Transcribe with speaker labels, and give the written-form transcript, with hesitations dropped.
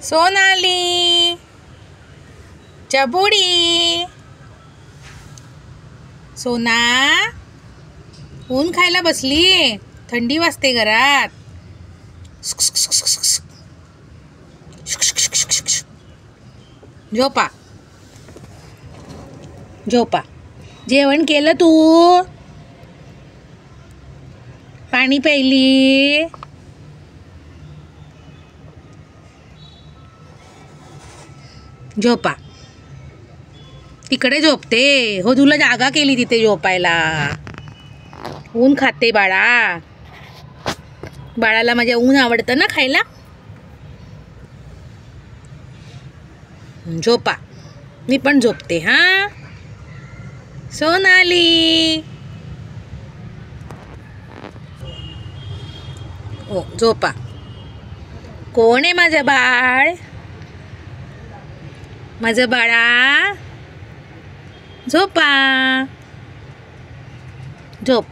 Speaker 1: सोनाली चबुडी सोना ऊन खायला बसली. थंडी वाजते घरात. झोपा झोपा. जेवण केलं तू? पाणी प्यायली? झोपा. तिकडे झोपते हो, तुला जागा केली तिथे झोपायला. ऊन खाते बाळा. बाळाला माझ्या ऊन आवडतं ना खायला. झोपा. मी पण झोपते हा. सोनाली हो झोपा. कोण आहे माझं बाळ? माझं बाळा झोपा. झोप.